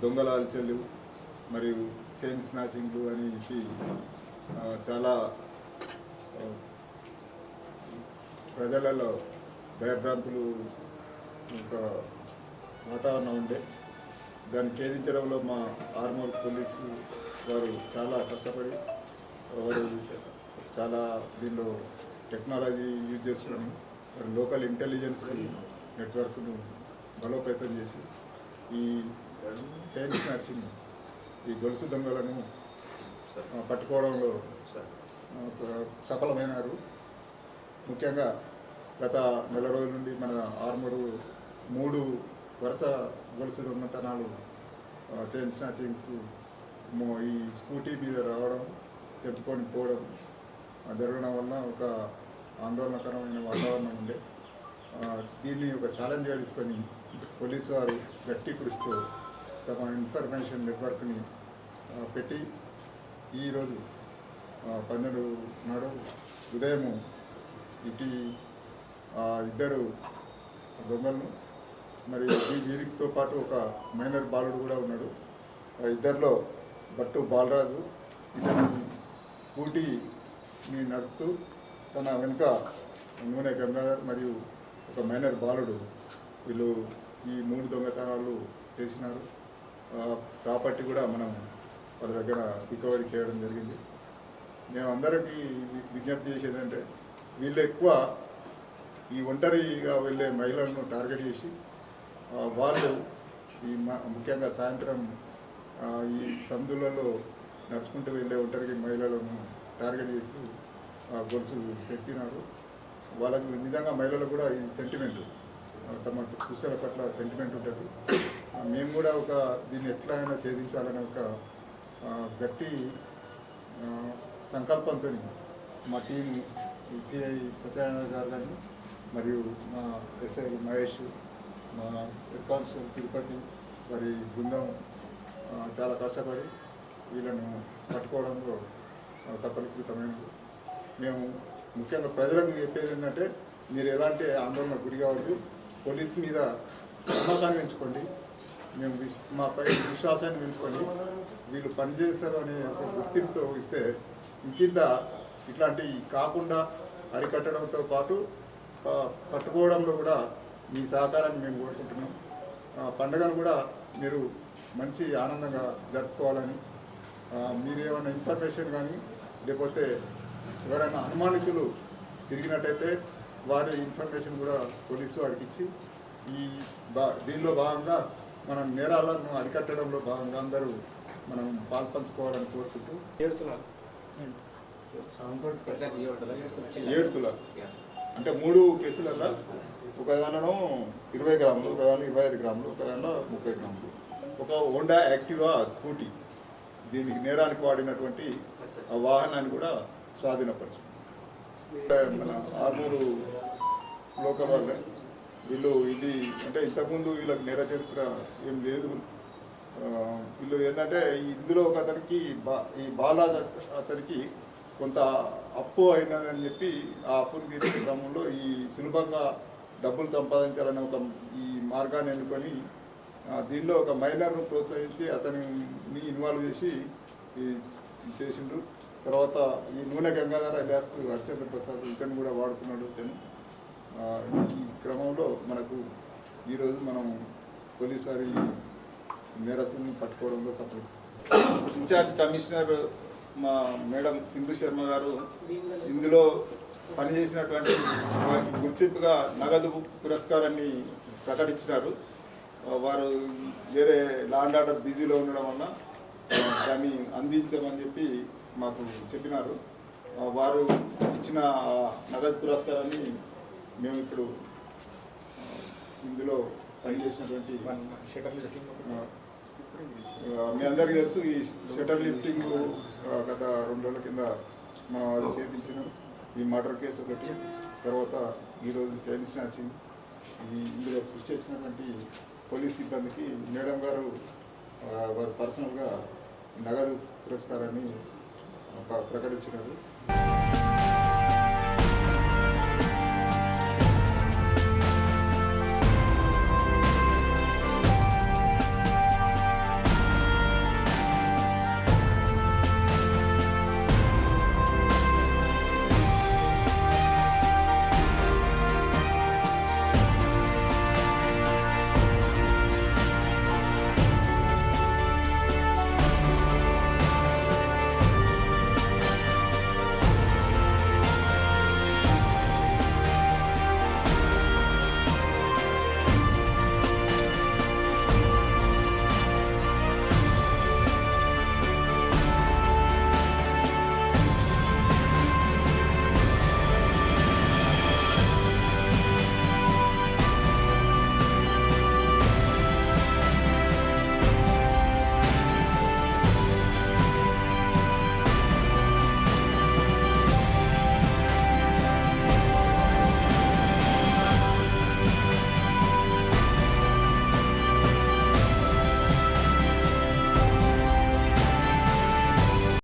దొంగల హల్చల్లు మరియు చైన్ స్నాచింగ్లు అని చాలా ప్రజలలో భయభ్రాంతులు ఒక వాతావరణం ఉండే దాన్ని ఛేదించడంలో మా ఆర్మూర్ పోలీసు వారు చాలా కష్టపడి వారు చాలా దీనిలో టెక్నాలజీ యూజ్ చేసుకుని లోకల్ ఇంటెలిజెన్స్ నెట్వర్క్ను బలోపేతం చేసి ఈ చైన్ స్నాచింగ్ ఈ గొలుసు దొంగలను పట్టుకోవడంలో సఫలమైనారు. ముఖ్యంగా గత నెల రోజుల నుండి మన ఆర్మూరు 3 వరుస గొలుసు దొంగతనాలు చైన్ స్నాచింగ్స్ ఈ స్కూటీ మీద రావడం తెంపుకొని పోవడం జరగడం వల్ల ఒక ఆందోళనకరమైన వాతావరణం ఉండే దీన్ని ఒక ఛాలెంజ్గా తీసుకొని పోలీసు వారు గట్టి కృషితో తమ ఇన్ఫర్మేషన్ నెట్వర్క్ని పెట్టి ఈరోజు 12 నాడు ఉదయము ఇద్దరు దొంగలను మరి వీరితో పాటు ఒక మైనర్ బాలుడు కూడా ఉన్నాడు. ఇద్దరిలో బట్టు బాలరాజు ఇతని స్కూటీని నడుపుతూ తన వెనుక నూనె గంగాధర్ మరియు ఒక మైనర్ బాలుడు వీళ్ళు ఈ 3 దొంగతనాలు చేసినారు. ప్రాపర్టీ కూడా మనం వాళ్ళ దగ్గర రికవరీ చేయడం జరిగింది. మేమందరికీ విజ్ఞప్తి చేసేది అంటే వీళ్ళు ఎక్కువ ఈ ఒంటరిగా వెళ్ళే మహిళలను టార్గెట్ చేసి వాళ్ళు ముఖ్యంగా సాయంత్రం ఈ సందులలో నడుచుకుంటూ వెళ్ళే ఒంటరికి మహిళలను టార్గెట్ చేసి గొలుసు పెట్టినారు. వాళ్ళకు నిజంగా మహిళలకు కూడా ఈ సెంటిమెంట్ తమ పుస్తల పట్ల సెంటిమెంట్ ఉంటుంది. మేము కూడా దీన్ని ఎట్లయినా ఛేదించాలనే ఒక గట్టి సంకల్పంతో మా టీం సిఐ సత్యనారాయణ గారు కానీ మరియు మా ఎస్ఐ మహేష్, మా హెడ్ కానిస్టేబుల్ తిరుపతి వారి బృందం చాలా కష్టపడి వీళ్ళను పట్టుకోవడంలో సఫలీకృతమైనది. మేము ముఖ్యంగా ప్రజలకు చెప్పేది ఏంటంటే మీరు ఎలాంటి ఆందోళన గురి కావద్దు, పోలీస్ మీద నమ్మకాన్ని పెంచుకోండి, మేము మాపై విశ్వాసాన్ని పెంచుకొని వీళ్ళు పనిచేస్తారు అనే ఒక గుర్తింపుతో ఇస్తే ఇంకింత ఇట్లాంటివి కాకుండా అరికట్టడంతో పాటు పట్టుకోవడంలో కూడా మీ సహకారాన్ని మేము కోరుకుంటున్నాం. పండుగను కూడా మీరు మంచి ఆనందంగా జరుపుకోవాలని, మీరు ఏమైనా ఇన్ఫర్మేషన్ కానీ లేకపోతే ఎవరైనా అనుమానితులు తిరిగినట్టయితే వారి ఇన్ఫర్మేషన్ కూడా పోలీసు వారికి ఇచ్చి దీనిలో భాగంగా మనం నేరాలను అరికట్టడంలో భాగంగా అందరూ మనం పాల్పంచుకోవాలని కోరుకుంటూ 7 తులాలు అంటే 3 కేసులలో ఒక దానిలో 20 గ్రాములు, ఒక దానిలో 25 గ్రాములు, ఒక దానిలో 30 గ్రాములు, ఒక హోండా యాక్టివా స్కూటీ దీనికి నేరానికి వాడినటువంటి ఆ వాహనాన్ని కూడా స్వాధీనపరచు. మన ఆర్మూరు లోకల్ వాళ్ళే వీళ్ళు ఇది అంటే ఇంతకుముందు వీళ్ళకి నేర చరిత్ర ఏం లేదు. వీళ్ళు ఏంటంటే ఇందులో ఒక అతనికి ఈ అతనికి కొంత అప్పు అయినదని చెప్పి ఆ అప్పుని తీర్చే క్రమంలో ఈ సులభంగా డబ్బులు సంపాదించాలనే ఒక ఈ మార్గాన్ని ఎన్నుకొని దీనిలో ఒక మైనర్ను ప్రోత్సహించి అతనిని ఇన్వాల్వ్ చేసి చేసిండ్రు. తర్వాత ఈ నూనె గంగాధర అలియాస్ హరిచంద్ర ప్రసాద్ ఇతను కూడా వాడుకున్నాడు. ఈ క్రమంలో మనకు ఈరోజు మనం పోలీసు వారి నేరస్తుని పట్టుకోవడంలో సఫలం. ఇన్ఛార్జ్ కమిషనర్ మా మేడం సింధు శర్మ గారు ఇందులో పనిచేసినటువంటి వారికి గుర్తింపుగా నగదు పురస్కారాన్ని ప్రకటించినారు. వారు వేరే లా అండ్ ఆర్డర్ బిజీలో ఉండడం వల్ల దాన్ని అందించమని చెప్పి మాకు చెప్పినారు. వారు ఇచ్చిన నగదు పురస్కారాన్ని మేము ఇప్పుడు ఇందులో పనిచేసినటువంటి మీ అందరికీ తెలుసు ఈ షటర్ లిఫ్టింగ్ గత 2 రోజుల కింద మనం అది ఛేదించిన ఈ మర్డర్ కేసు ఒకటి, తర్వాత ఈరోజు చైన్ స్నాచింగ్. ఇందులో కృషి చేసినటువంటి పోలీస్ సిబ్బందికి మేడం గారు వారు పర్సనల్గా నగదు పురస్కారాన్ని ప్రకటించినారు.